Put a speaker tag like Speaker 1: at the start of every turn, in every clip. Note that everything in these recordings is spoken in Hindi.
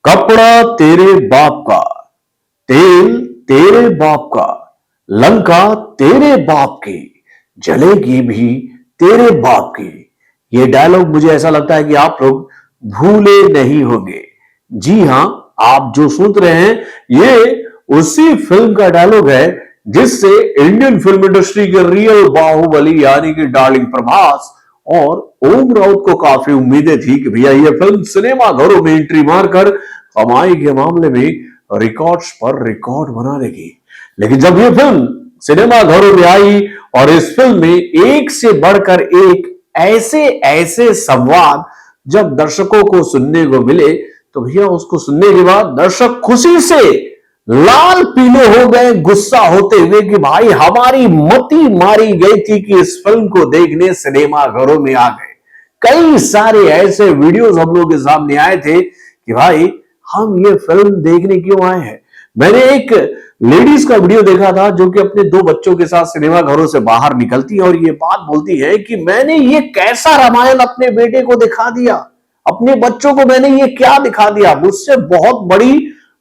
Speaker 1: कपड़ा तेरे बाप का, तेल तेरे बाप का, लंका तेरे बाप की, जलेगी भी तेरे बाप की। ये डायलॉग मुझे ऐसा लगता है कि आप लोग भूले नहीं होंगे। जी हां, आप जो सुन रहे हैं ये उसी फिल्म का डायलॉग है जिससे इंडियन फिल्म इंडस्ट्री के रियल बाहुबली यानी कि डार्लिंग प्रभास और ओम राउत को काफी उम्मीदें थी कि भैया ये फिल्म सिनेमा घरों में एंट्री मारकर कमाई के मामले में रिकॉर्ड्स पर रिकॉर्ड बना देगी। लेकिन जब ये फिल्म सिनेमा घरों में आई और इस फिल्म में एक से बढ़कर एक ऐसे ऐसे संवाद जब दर्शकों को सुनने को मिले तो भैया उसको सुनने के बाद दर्शक खुशी से लाल पीले हो गए, गुस्सा होते हुए कि भाई हमारी मती मारी गई थी कि इस फिल्म को देखने सिनेमा घरों में आ गए। कई सारे ऐसे वीडियोस हम लोग के सामने आए थे कि भाई हम ये फिल्म देखने क्यों आए हैं। मैंने एक लेडीज का वीडियो देखा था जो कि अपने 2 बच्चों के साथ सिनेमा घरों से बाहर निकलती है और ये बात बोलती है कि मैंने ये कैसा रामायण अपने बेटे को दिखा दिया, अपने बच्चों को मैंने ये क्या दिखा दिया, मुझसे बहुत बड़ी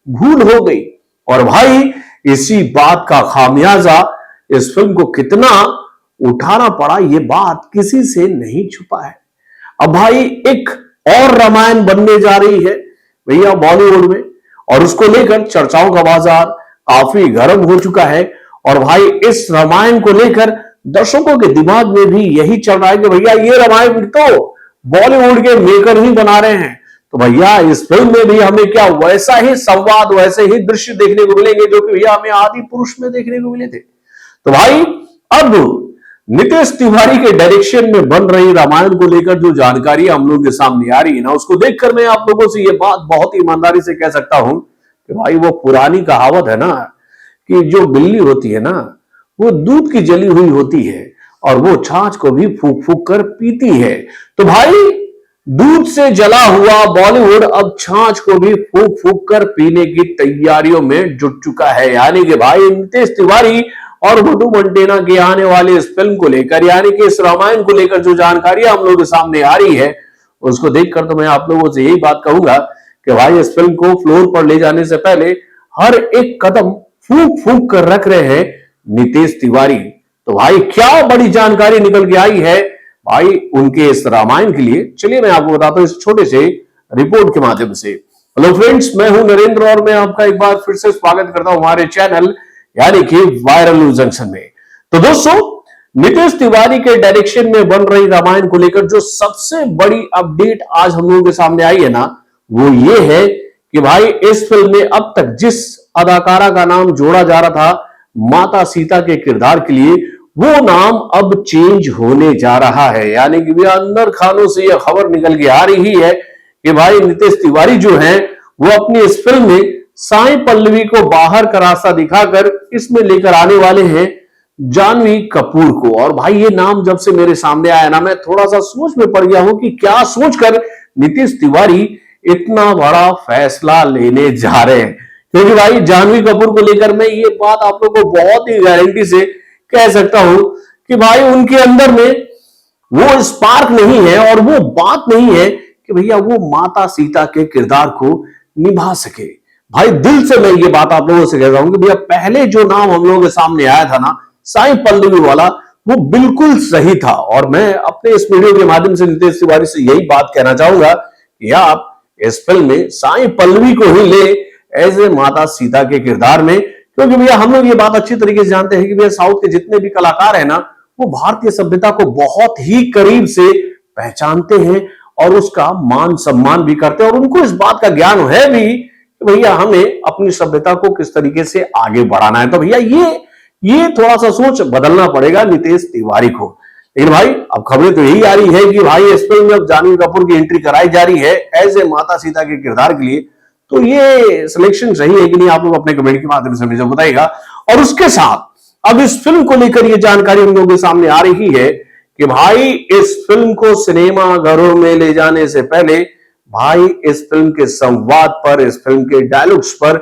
Speaker 1: भूल हो गई। और भाई इसी बात का खामियाजा इस फिल्म को कितना उठाना पड़ा ये बात किसी से नहीं छुपा है। अब भाई एक और रामायण बनने जा रही है भैया बॉलीवुड में और उसको लेकर चर्चाओं का बाजार काफी गर्म हो चुका है। और भाई इस रामायण को लेकर दर्शकों के दिमाग में भी यही चल रहा है कि भैया ये रामायण तो बॉलीवुड के मेकर ही बना रहे हैं, तो भैया इस फिल्म में भी हमें क्या वैसा ही संवाद वैसे ही दृश्य देखने को मिलेंगे जो कि भैया हमें आदि पुरुष में देखने को मिले थे। तो भाई अब नितेश तिवारी के डायरेक्शन में बन रही रामायण को लेकर जो जानकारी हम लोग के सामने आ रही है ना, उसको देखकर मैं आप लोगों से ये बात बहुत ईमानदारी से कह सकता हूं कि भाई वो पुरानी कहावत है ना कि जो बिल्ली होती है ना वो दूध की जली हुई होती है और वो छाछ को भी फूक फूक कर पीती है। तो भाई दूध से जला हुआ बॉलीवुड अब छाछ को भी फूक फूक कर पीने की तैयारियों में जुट चुका है। यानी कि भाई नितेश तिवारी और मधु मंटेना के आने वाले इस फिल्म को लेकर यानी कि इस रामायण को लेकर जो जानकारी हम लोगों के सामने आ रही है उसको देखकर तो मैं आप लोगों से यही बात कहूंगा कि भाई इस फिल्म को फ्लोर पर ले जाने से पहले हर एक कदम फूक फूक कर रख रहे हैं नितेश तिवारी। तो भाई क्या बड़ी जानकारी निकल के आई है भाई उनके इस रामायण के लिए, चलिए मैं आपको बताता हूं इस छोटे से रिपोर्ट के माध्यम से। हेलो फ्रेंड्स, मैं हूं नरेंद्र और मैं आपका एक बार फिर से स्वागत करता हूं हमारे चैनल यानी कि वायरल न्यूज जंक्शन में। तो दोस्तों नितेश तिवारी के डायरेक्शन में बन रही रामायण को लेकर जो सबसे बड़ी अपडेट आज हम लोगों के सामने आई है ना वो ये है कि भाई इस फिल्म में अब तक जिस अदाकारा का नाम जोड़ा जा रहा था माता सीता के किरदार के लिए वो नाम अब चेंज होने जा रहा है। यानी कि अंदर खानों से यह खबर निकल के आ रही है कि भाई नितेश तिवारी जो है वो अपनी इस फिल्म में साई पल्लवी को बाहर का रास्ता दिखाकर इसमें लेकर आने वाले हैं जानवी कपूर को। और भाई ये नाम जब से मेरे सामने आया ना मैं थोड़ा सा सोच में पड़ गया हूं कि क्या सोचकर नितेश तिवारी इतना बड़ा फैसला लेने जा रहे हैं, क्योंकि भाई जानवी कपूर को लेकर मैं ये बात आप लोगों को बहुत ही गारंटी से कह सकता हूं कि भाई उनके अंदर में वो स्पार्क नहीं है और वो बात नहीं है कि भैया वो माता सीता के किरदार को निभा सके। भाई दिल से मैं ये बात आप लोगों से कह रहा हूं कि भैया पहले जो नाम हम लोगों के सामने आया था ना साई पल्लवी वाला वो बिल्कुल सही था। और मैं अपने इस वीडियो के माध्यम से नितेश तिवारी से यही बात कहना चाहूंगा कि आप इस फिल्म में साई पल्लवी को ही ले एज ए माता सीता के किरदार में, क्योंकि भैया हम लोग ये बात अच्छी तरीके से जानते हैं कि भैया साउथ के जितने भी कलाकार हैं ना वो भारतीय सभ्यता को बहुत ही करीब से पहचानते हैं और उसका मान सम्मान भी करते हैं और उनको इस बात का ज्ञान है भी कि भैया हमें अपनी सभ्यता को किस तरीके से आगे बढ़ाना है। तो भैया ये थोड़ा सा सोच बदलना पड़ेगा नितेश तिवारी को। लेकिन भाई अब खबरें तो यही आ रही है कि भाई इस फिल्म में अब जानवी कपूर की एंट्री कराई जा रही है एज ए माता सीता के किरदार के लिए। तो ये सिलेक्शन सही है कि नहीं आप लोग अपने कमेंट के माध्यम से मुझे बताइएगा। और उसके साथ अब इस फिल्म को लेकर ये जानकारी हम लोगों के सामने आ रही है कि भाई इस फिल्म को सिनेमा घरों में ले जाने से पहले भाई इस फिल्म के संवाद पर इस फिल्म के डायलॉग्स पर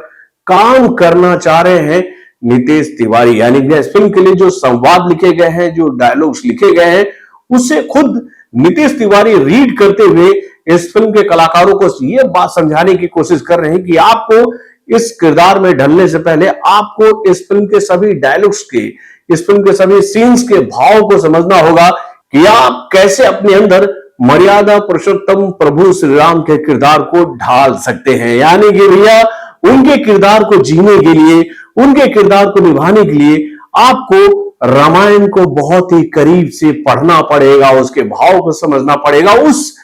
Speaker 1: काम करना चाह रहे हैं नितेश तिवारी। यानी कि इस फिल्म के लिए जो संवाद लिखे गए हैं जो डायलॉग्स लिखे गए हैं उसे खुद नितेश तिवारी रीड करते हुए इस फिल्म के कलाकारों को ये बात समझाने की कोशिश कर रहे हैं कि आपको इस किरदार में ढलने से पहले आपको इस फिल्म के सभी डायलॉग्स के, इस फिल्म के सभी सीन्स के भाव को समझना होगा कि आप कैसे अपने अंदर मर्यादा पुरुषोत्तम प्रभु श्री राम के किरदार को ढाल सकते हैं। यानी कि भैया उनके किरदार को जीने के लिए, उनके किरदार को निभाने के लिए आपको रामायण को बहुत ही करीब से पढ़ना पड़ेगा, उसके भाव को समझना पड़ेगा, उस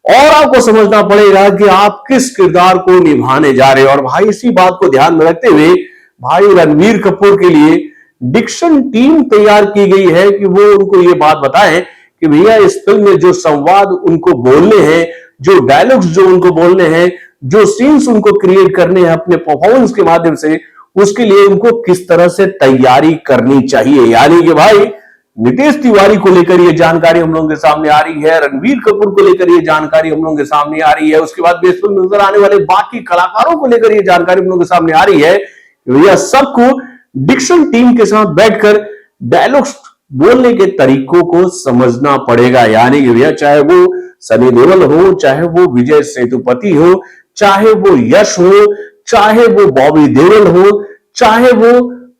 Speaker 1: और आपको समझना पड़ेगा कि आप किस किरदार को निभाने जा रहे हो। और भाई इसी बात को ध्यान में रखते हुए भाई रणवीर कपूर के लिए डिक्शन टीम तैयार की गई है कि वो उनको ये बात बताएं कि भैया इस फिल्म में जो संवाद उनको बोलने हैं, जो डायलॉग्स जो उनको बोलने हैं, जो सीन्स उनको क्रिएट करने हैं अपने परफॉर्मेंस के माध्यम से, उसके लिए उनको किस तरह से तैयारी करनी चाहिए। यानी कि भाई नितेश तिवारी को लेकर यह जानकारी हम लोगों के सामने आ रही है, रणवीर कपूर को लेकर यह जानकारी हम लोगों के सामने आ रही है, उसके बाद इस फिल्म में नजर आने वाले बाकी कलाकारों को लेकर यह जानकारी हम लोगों के सामने आ रही है। भैया सबको डिक्शन टीम के साथ बैठकर डायलॉग्स बोलने के तरीकों को समझना पड़ेगा। यानी कि भैया चाहे वो सनी देओल हो, चाहे वो विजय सेतुपति हो, चाहे वो यश हो, चाहे वो बॉबी देओल हो, चाहे वो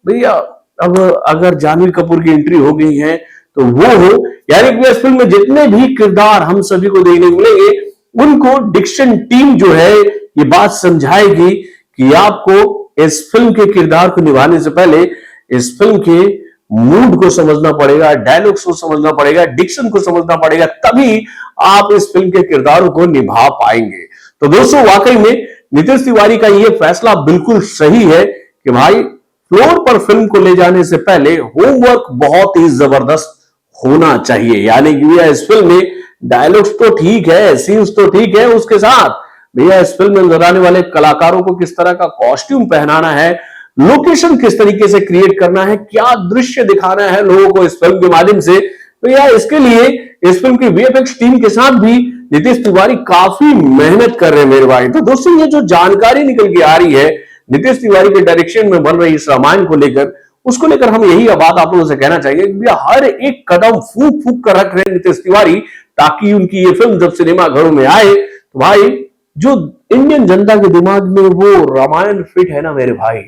Speaker 1: भैया अब अगर जानवी कपूर की एंट्री हो गई है तो वो हो, यानी कि इस फिल्म में जितने भी किरदार हम सभी को देखने को मिलेंगे उनको डिक्शन टीम जो है ये बात समझाएगी कि आपको इस फिल्म के किरदार को निभाने से पहले इस फिल्म के मूड को समझना पड़ेगा, डायलॉग्स को समझना पड़ेगा, डिक्शन को समझना पड़ेगा, तभी आप इस फिल्म के किरदारों को निभा पाएंगे। तो दोस्तों वाकई में नितेश तिवारी का यह फैसला बिल्कुल सही है कि भाई फ्लोर पर फिल्म को ले जाने से पहले होमवर्क बहुत ही जबरदस्त होना चाहिए। यानी कि भैया इस फिल्म में डायलॉग्स तो ठीक है, सीन्स तो ठीक है, उसके साथ भैया इस फिल्म में नजर आने वाले कलाकारों को किस तरह का कॉस्ट्यूम पहनाना है, लोकेशन किस तरीके से क्रिएट करना है, क्या दृश्य दिखाना है लोगों को इस फिल्म के माध्यम से, तो यार इसके लिए इस फिल्म की वीएफएक्स टीम के साथ भी नितेश तिवारी काफी मेहनत कर रहे हैं मेरे भाई। तो दोस्तों ये जो जानकारी निकल के आ रही है नितेश तिवारी के डायरेक्शन में बन रही इस रामायण को लेकर, उसको लेकर हम यही बात आप लोगों से कहना चाहेंगे कि हर एक कदम फूक फूक कर रख रहे हैं नितेश तिवारी, ताकि उनकी ये फिल्म जब सिनेमा घरों में आए तो भाई जो इंडियन जनता के दिमाग में वो रामायण फिट है ना मेरे भाई,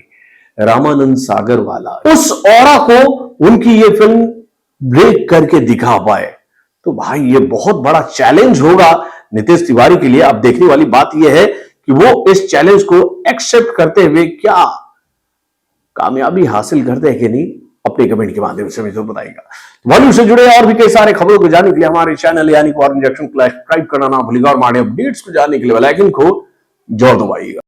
Speaker 1: रामानंद सागर वाला, उस ऑरा को उनकी ये फिल्म ब्रेक करके दिखा पाए। तो भाई ये बहुत बड़ा चैलेंज होगा नितेश तिवारी के लिए। अब देखने वाली बात यह है कि वो इस चैलेंज को एक्सेप्ट करते हुए क्या कामयाबी हासिल करते हैं कि नहीं, अपने कमेंट के माध्यम से मुझे बताइएगा। बॉलीवुड से जुड़े और भी कई सारे खबरों को जानने के लिए हमारे चैनल यानी कि ऑरेंज एक्शन को सब्सक्राइब करना ना भूलिएगा और हमारे अपडेट्स को जानने के लिए बेल आइकन को जरूर दबाइएगा।